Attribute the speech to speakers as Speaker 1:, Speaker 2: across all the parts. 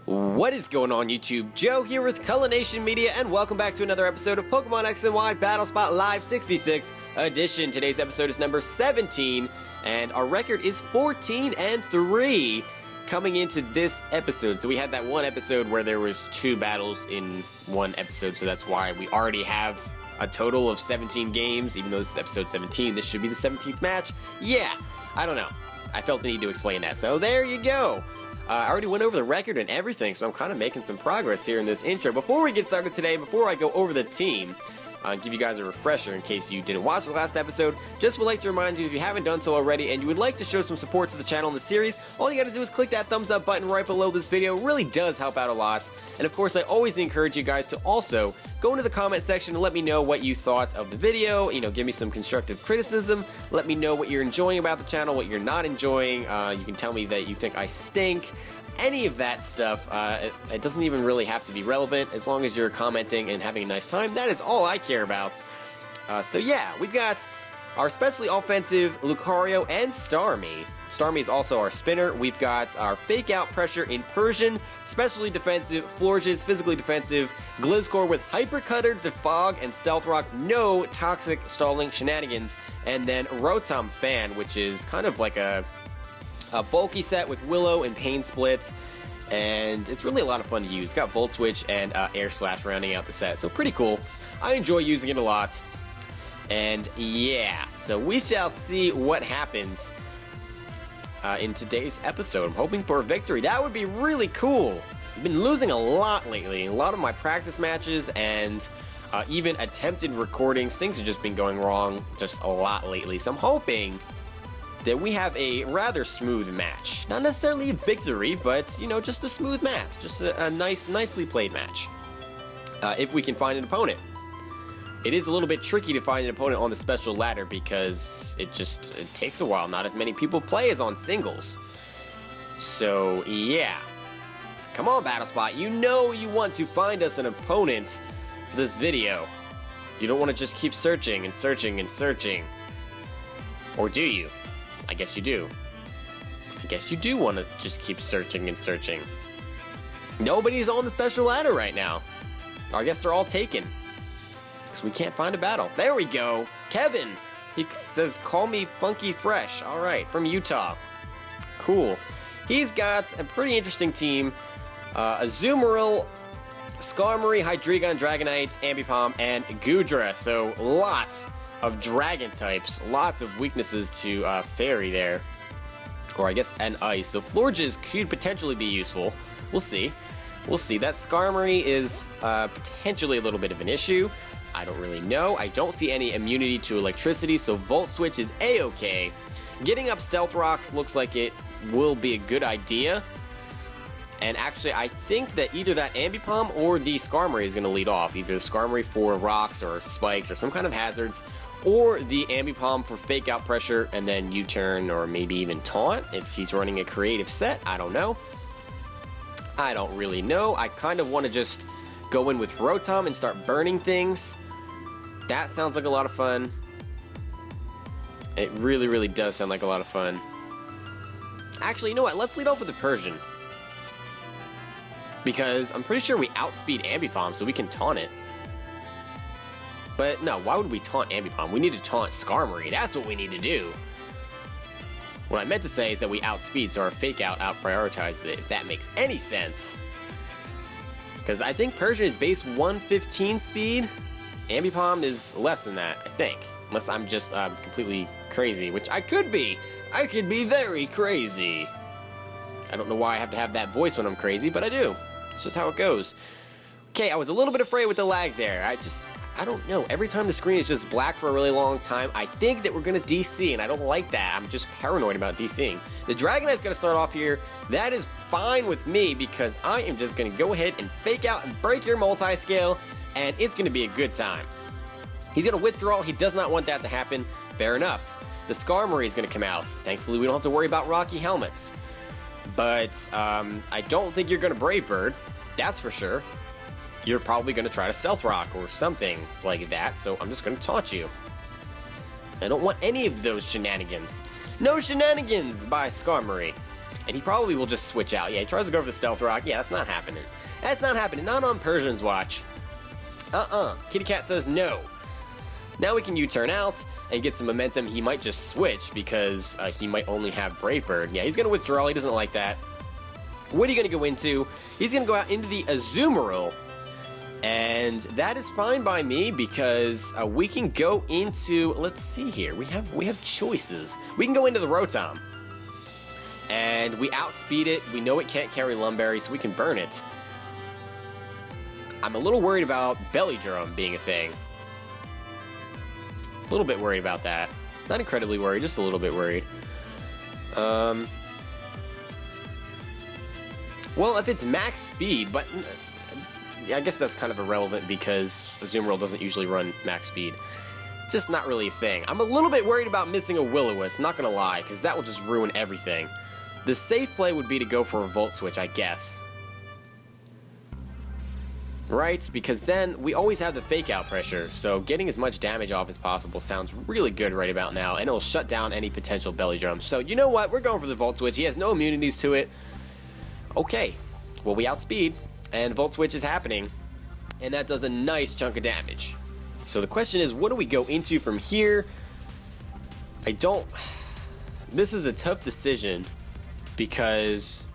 Speaker 1: What is going on, YouTube? Joe here with Culination Media, and welcome back to another episode of Pokemon X and Y Battle Spot Live 6v6 edition. Today's episode is number 17, and our record is 14-3 coming into this episode. So we had that one episode where there was 2 battles in one episode, so that's why we already have a total of 17 games. Even though this is episode 17, this should be the 17th match. Yeah, I don't know. I felt the need to explain that, so there you go. I already went over the record and everything, so I'm kind of making some progress here in this intro. Before we get started today, before I go over the team, give you guys a refresher in case you didn't watch the last episode. Just would like to remind you, if you haven't done so already and you would like to show some support to the channel and the series, all you gotta do is click that thumbs up button right below this video. It really does help out a lot. And of course, I always encourage you guys to also go into the comment section and let me know what you thought of the video. You know, give me some constructive criticism. Let me know what you're enjoying about the channel, what you're not enjoying. You can tell me that you think I stink. Any of that stuff, it doesn't even really have to be relevant. As long as you're commenting and having a nice time, that is all I care about. So yeah, we've got our specially offensive Lucario and Starmie. Starmie is also our spinner. We've got our fake out pressure in Persian, specially defensive, Florges, physically defensive, Gliscor with Hyper Cutter, Defog, and Stealth Rock, no toxic stalling shenanigans, and then Rotom Fan, which is kind of like a bulky set with Willow and Pain Split, and it's really a lot of fun to use. It's got Volt Switch and Air Slash rounding out the set, so pretty cool. I enjoy using it a lot, and yeah, so we shall see what happens in today's episode. I'm hoping for a victory. That would be really cool. I've been losing a lot lately. A lot of my practice matches and even attempted recordings, things have just been going wrong just a lot lately, so I'm hoping that we have a rather smooth match. Not necessarily a victory, but, you know, just a smooth match. Just a nicely played match. If we can find an opponent. It is a little bit tricky to find an opponent on the special ladder because it takes a while. Not as many people play as on singles. So, yeah. Come on, BattleSpot. You know you want to find us an opponent for this video. You don't want to just keep searching and searching and searching. Or do you? I guess you do. I guess you do want to just keep searching and searching. Nobody's on the special ladder right now. I guess they're all taken. Because we can't find a battle. There we go. Kevin. He says, call me Funky Fresh. Alright, from Utah. Cool. He's got a pretty interesting team. Azumarill, Skarmory, Hydreigon, Dragonite, Ambipom, and Goodra. So lots of dragon types, lots of weaknesses to fairy there, or I guess and ice. So Florges could potentially be useful. We'll see. We'll see. That Skarmory is potentially a little bit of an issue. I don't really know. I don't see any immunity to electricity, so Volt Switch is a-okay. Getting up Stealth Rocks looks like it will be a good idea. And actually, I think that either that Ambipom or the Skarmory is going to lead off. Either the Skarmory for rocks or spikes or some kind of hazards, or the Ambipom for fake out pressure and then U-turn or maybe even taunt if he's running a creative set. I don't know. I don't really know. I kind of want to just go in with Rotom and start burning things. That sounds like a lot of fun. It really, really does sound like a lot of fun. Actually, you know what? Let's lead off with the Persian. Because I'm pretty sure we outspeed Ambipom, so we can taunt it. But no, why would we taunt Ambipom? We need to taunt Skarmory. That's what we need to do. What I meant to say is that we outspeed, so our fake out out-prioritizes it, if that makes any sense. Because I think Persian is base 115 speed. Ambipom is less than that, I think. Unless I'm just completely crazy, which I could be. I could be very crazy. I don't know why I have to have that voice when I'm crazy, but I do. It's just how it goes. Okay, I was a little bit afraid with the lag there. I don't know. Every time the screen is just black for a really long time, I think that we're going to DC, and I don't like that. I'm just paranoid about DCing. The Dragonite's going to start off here. That is fine with me because I am just going to go ahead and fake out and break your multi-scale, and it's going to be a good time. He's going to withdraw. He does not want that to happen. Fair enough. The Skarmory is going to come out. Thankfully, we don't have to worry about Rocky Helmets. But I don't think you're going to Brave Bird. That's for sure. You're probably going to try to Stealth Rock or something like that, so I'm just going to taunt you. I don't want any of those shenanigans. No shenanigans by Skarmory. and he probably will just switch out. Yeah, he tries to go for the Stealth Rock. Yeah, that's not happening. That's not happening. Not on Persian's watch. Kitty Cat says no. Now we can U-turn out and get some momentum. He might just switch because he might only have Brave Bird. Yeah, he's going to withdraw. He doesn't like that. What are you going to go into? He's going to go out into the Azumarill. And that is fine by me because we can go into, let's see here, we have choices. We can go into the Rotom. And we outspeed it. We know it can't carry Lumberry, so we can burn it. I'm a little worried about Belly Drum being a thing. A little bit worried about that. Not incredibly worried, just a little bit worried. Well, if it's max speed, but I guess that's kind of irrelevant because Azumarill doesn't usually run max speed. It's just not really a thing. I'm a little bit worried about missing a Will-O-Wisp, not gonna lie, because that will just ruin everything. The safe play would be to go for a Volt Switch, I guess. Right? Because then we always have the Fake Out pressure, so getting as much damage off as possible sounds really good right about now, and it'll shut down any potential Belly Drum. So you know what? We're going for the Volt Switch. He has no immunities to it. Okay. Well, we outspeed, and Volt Switch is happening, and that does a nice chunk of damage. So the question is, what do we go into from here? This is a tough decision because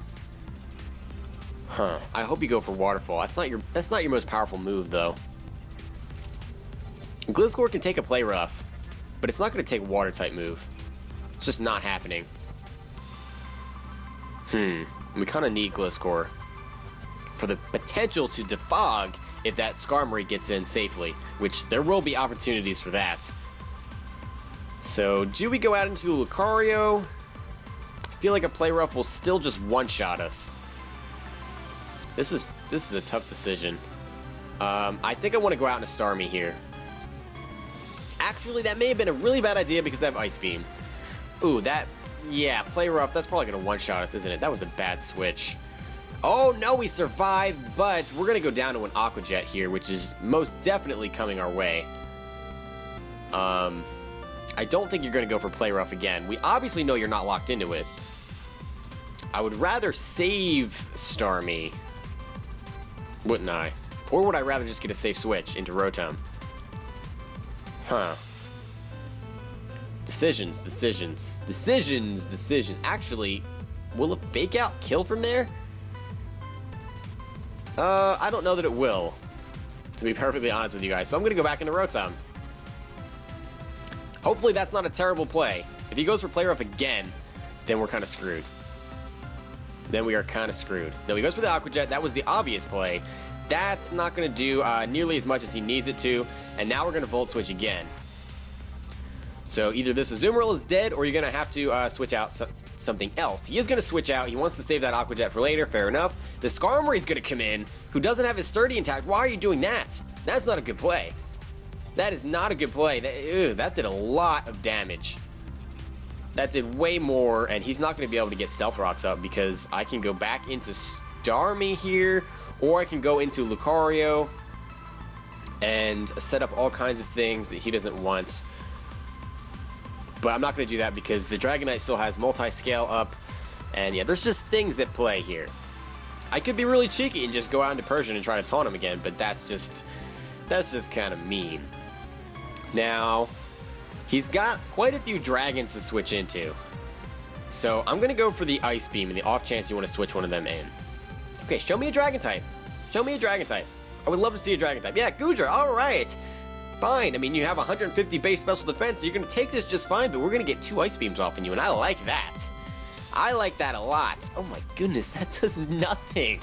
Speaker 1: I hope you go for Waterfall. That's not your most powerful move, though. Gliscor can take a Play Rough, but it's not going to take a Water type move. It's just not happening. We kind of need Gliscor for the potential to defog if that Skarmory gets in safely, which there will be opportunities for that. So, do we go out into the Lucario? I feel like a Play Rough will still just one-shot us. This is a tough decision. I think I want to go out in a Starmie here. Actually, that may have been a really bad idea because I have Ice Beam. Ooh, yeah, Play Rough, that's probably going to one-shot us, isn't it? That was a bad switch. Oh, no, we survived, but we're going to go down to an Aqua Jet here, which is most definitely coming our way. I don't think you're going to go for Play Rough again. We obviously know you're not locked into it. I would rather save Starmie, wouldn't I? Or would I rather just get a safe switch into Rotom? Decisions. Actually, will a Fake Out kill from there? I don't know that it will, to be perfectly honest with you guys. So I'm going to go back into Rotom. Hopefully that's not a terrible play. If he goes for Play Rough again, then we're kind of screwed. Then we are kind of screwed. No, he goes for the Aqua Jet. That was the obvious play. That's not going to do nearly as much as he needs it to. And now we're going to Volt Switch again. So either this Azumarill is dead, or you're going to have to switch out something else. He is going to switch out. He wants to save that Aqua Jet for later. Fair enough. The Skarmory is going to come in, who doesn't have his Sturdy intact. Why are you doing that? That's not a good play. That is not a good play. That did a lot of damage. That did way more, and he's not going to be able to get Stealth Rocks up because I can go back into Starmie here, or I can go into Lucario and set up all kinds of things that he doesn't want. But I'm not going to do that because the Dragonite still has multi-scale up, and yeah, there's just things at play here. I could be really cheeky and just go out into Persian and try to taunt him again, but that's just kind of mean. Now, he's got quite a few dragons to switch into. So I'm going to go for the Ice Beam in the off chance you want to switch one of them in. Okay, show me a Dragon type. Show me a Dragon type. I would love to see a Dragon type. Yeah, Goodra, alright. Fine, I mean, you have 150 base special defense, so you're going to take this just fine, but we're going to get 2 Ice Beams off of you, and I like that. I like that a lot. Oh my goodness, that does nothing.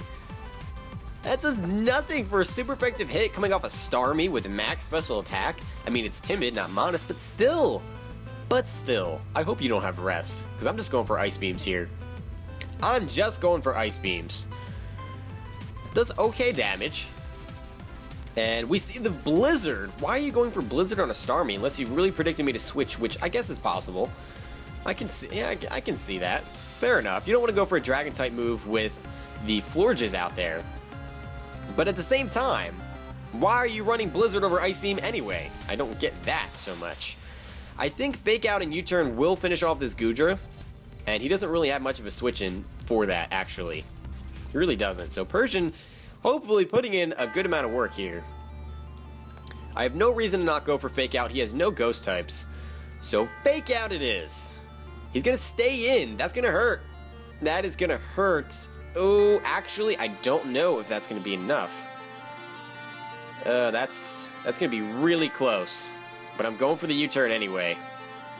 Speaker 1: That does nothing for a super effective hit coming off a Starmie with max special attack. I mean, it's timid, not modest, but still. I hope you don't have rest, because I'm just going for Ice Beams here. I'm just going for Ice Beams. It does okay damage. And we see the Blizzard. Why are you going for Blizzard on a Starmie unless you really predicted me to switch, which I guess is possible. I can see, yeah, I can see that. Fair enough. You don't want to go for a Dragon type move with the Florges out there. But at the same time, why are you running Blizzard over Ice Beam anyway? I don't get that so much. I think Fake Out and U-Turn will finish off this Goodra, and he doesn't really have much of a switch in for that, actually. It really doesn't. So Persian, hopefully putting in a good amount of work here. I have no reason to not go for Fake Out. He has no ghost types. So Fake Out it is. He's going to stay in. That's going to hurt. That is going to hurt. Oh, actually, I don't know if that's going to be enough. That's going to be really close. But I'm going for the U-turn anyway.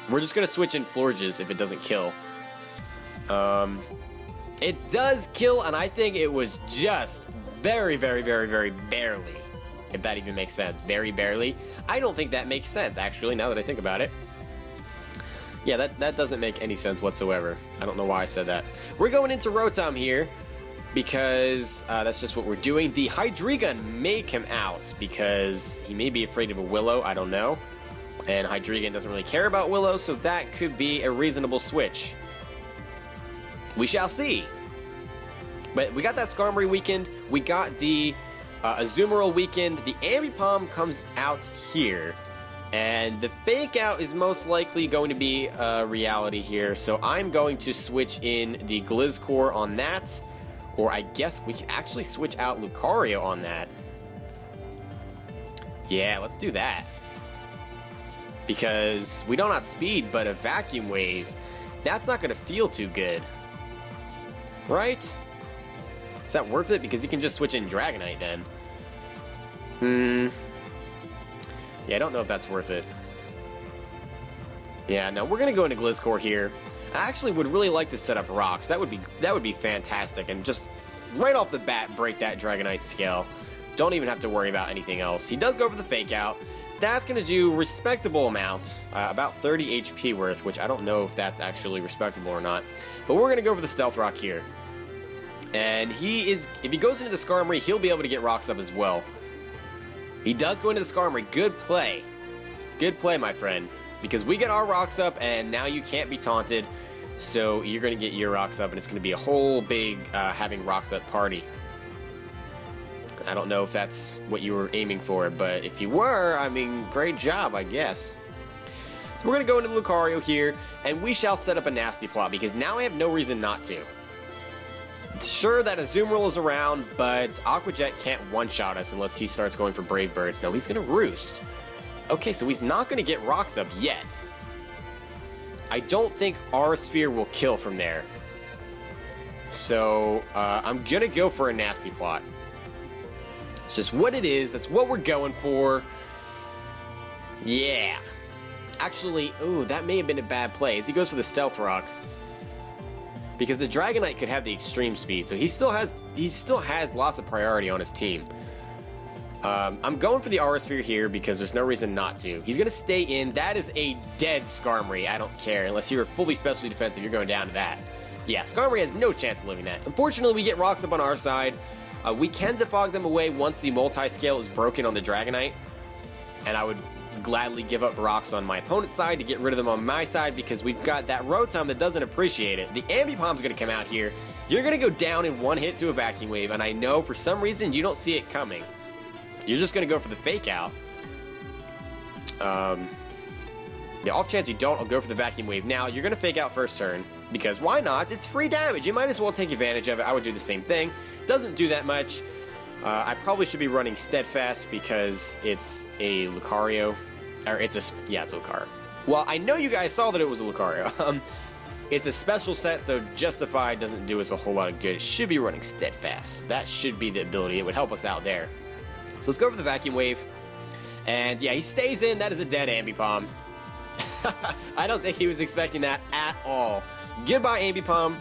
Speaker 1: We're just going to switch in Florges if it doesn't kill. It does kill, and I think it was just very, very, very, very barely. If that even makes sense. Very barely. I don't think that makes sense, actually, now that I think about it. Yeah, that doesn't make any sense whatsoever. I don't know why I said that. We're going into Rotom here, because that's just what we're doing. The Hydreigon may come out, because he may be afraid of a Willow, I don't know. And Hydreigon doesn't really care about Willow, so that could be a reasonable switch. We shall see. But we got that Skarmory weakened. We got the Azumarill weakened. The Ambipom comes out here. And the Fake Out is most likely going to be a reality here. So I'm going to switch in the Gliscor on that. Or I guess we can actually switch out Lucario on that. Yeah, let's do that. Because we don't outspeed, but a Vacuum Wave, that's not going to feel too good. Right? Is that worth it? Because you can just switch in Dragonite then. Yeah, I don't know if that's worth it. Yeah, no, we're going to go into Gliscor here. I actually would really like to set up rocks. That would be fantastic. And just right off the bat, break that Dragonite scale. Don't even have to worry about anything else. He does go for the Fake Out. That's going to do respectable amount. About 30 HP worth, which I don't know if that's actually respectable or not. But we're going to go for the Stealth Rock here. And if he goes into the Skarmory, he'll be able to get rocks up as well. He does go into the Skarmory. Good play. Good play, my friend. Because we get our rocks up, and now you can't be taunted. So you're going to get your rocks up, and it's going to be a whole big having rocks up party. I don't know if that's what you were aiming for, but if you were, I mean, great job, I guess. So we're going to go into Lucario here, and we shall set up a nasty plot, because now I have no reason not to. Sure that Azumarill is around, but Aqua Jet can't one-shot us unless he starts going for Brave Birds. No, he's going to Roost. Okay, so he's not going to get rocks up yet. I don't think Aura Sphere will kill from there. So, I'm going to go for a nasty plot. It's just what it is. That's what we're going for. Yeah. Actually, ooh, that may have been a bad play as he goes for the Stealth Rock. Because the Dragonite could have the extreme speed, so he still has lots of priority on his team. I'm going for the Aura Sphere here because there's no reason not to. He's going to stay in. That is a dead Skarmory. I don't care. Unless you're fully specially defensive, you're going down to that. Yeah, Skarmory has no chance of living that. Unfortunately, we get rocks up on our side. We can defog them away once the multi-scale is broken on the Dragonite. And I would gladly give up rocks on my opponent's side to get rid of them on my side because we've got that Rotom that doesn't appreciate it. The Ambipom's going to come out here. You're going to go down in one hit to a Vacuum Wave, and I know for some reason you don't see it coming. You're just going to go for the Fake Out. The off chance you don't, I'll go for the Vacuum Wave now. You're going to Fake Out first turn, because why not? It's free damage. You might as well take advantage of it. I would do the same thing. Doesn't do that much. I probably should be running Steadfast because it's a Lucario. Or it's a Lucario. Well, I know you guys saw that it was a Lucario. It's a special set, so Justified doesn't do us a whole lot of good. Should be running Steadfast. That should be the ability. It would help us out there. So let's go for the Vacuum Wave. And yeah, he stays in. That is a dead Ambipom. I don't think he was expecting that at all. Goodbye, Ambipom.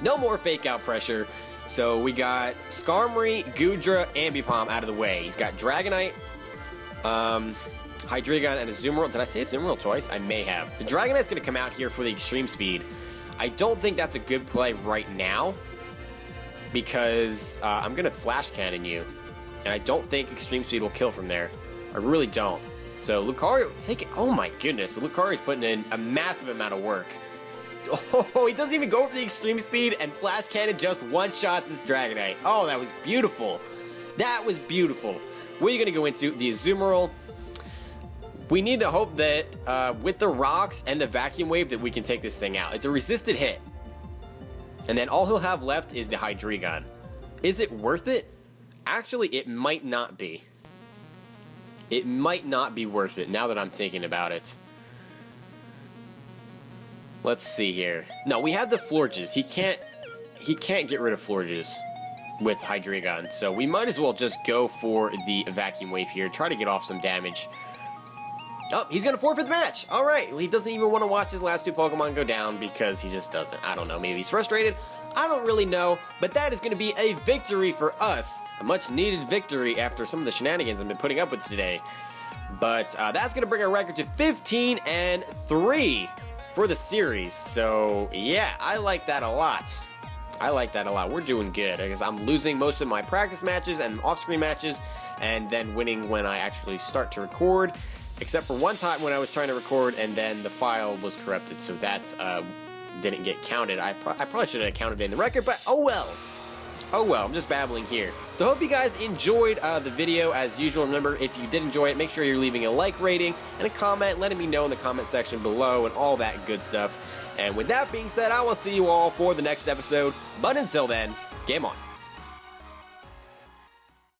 Speaker 1: No more Fake Out pressure. So we got Skarmory, Goodra, Ambipom out of the way. He's got Dragonite, Hydreigon, and Azumarill. Did I say Azumarill twice? I may have. The Dragonite's going to come out here for the extreme speed. I don't think that's a good play right now because I'm going to Flash Cannon you. And I don't think extreme speed will kill from there. I really don't. So Lucario, oh my goodness, Lucario's putting in a massive amount of work. Oh, he doesn't even go for the extreme speed, and Flash Cannon just one-shots this Dragonite. Oh, that was beautiful. That was beautiful. What are you going to go into? The Azumarill. We need to hope that with the rocks and the Vacuum Wave that we can take this thing out. It's a resisted hit. And then all he'll have left is the Hydreigon. Is it worth it? Actually, it might not be. It might not be worth it now that I'm thinking about it. Let's see here. No, we have the Florges. He can't get rid of Florges with Hydreigon, so we might as well just go for the Vacuum Wave here, try to get off some damage. Oh, he's gonna forfeit the match! Alright, well, he doesn't even want to watch his last two Pokemon go down because he just doesn't. I don't know, maybe he's frustrated? I don't really know, but that is gonna be a victory for us. A much needed victory after some of the shenanigans I've been putting up with today. But that's gonna bring our record to 15-3 for the series, so yeah, I like that a lot. I like that a lot. We're doing good because I'm losing most of my practice matches and off-screen matches and then winning when I actually start to record, except for one time when I was trying to record and then the file was corrupted, so that didn't get counted. I probably should have counted it in the record, but oh well. Oh well, I'm just babbling here. So hope you guys enjoyed the video as usual. Remember, if you did enjoy it, make sure you're leaving a like rating and a comment, letting me know in the comment section below and all that good stuff. And with that being said, I will see you all for the next episode. But until then, game on.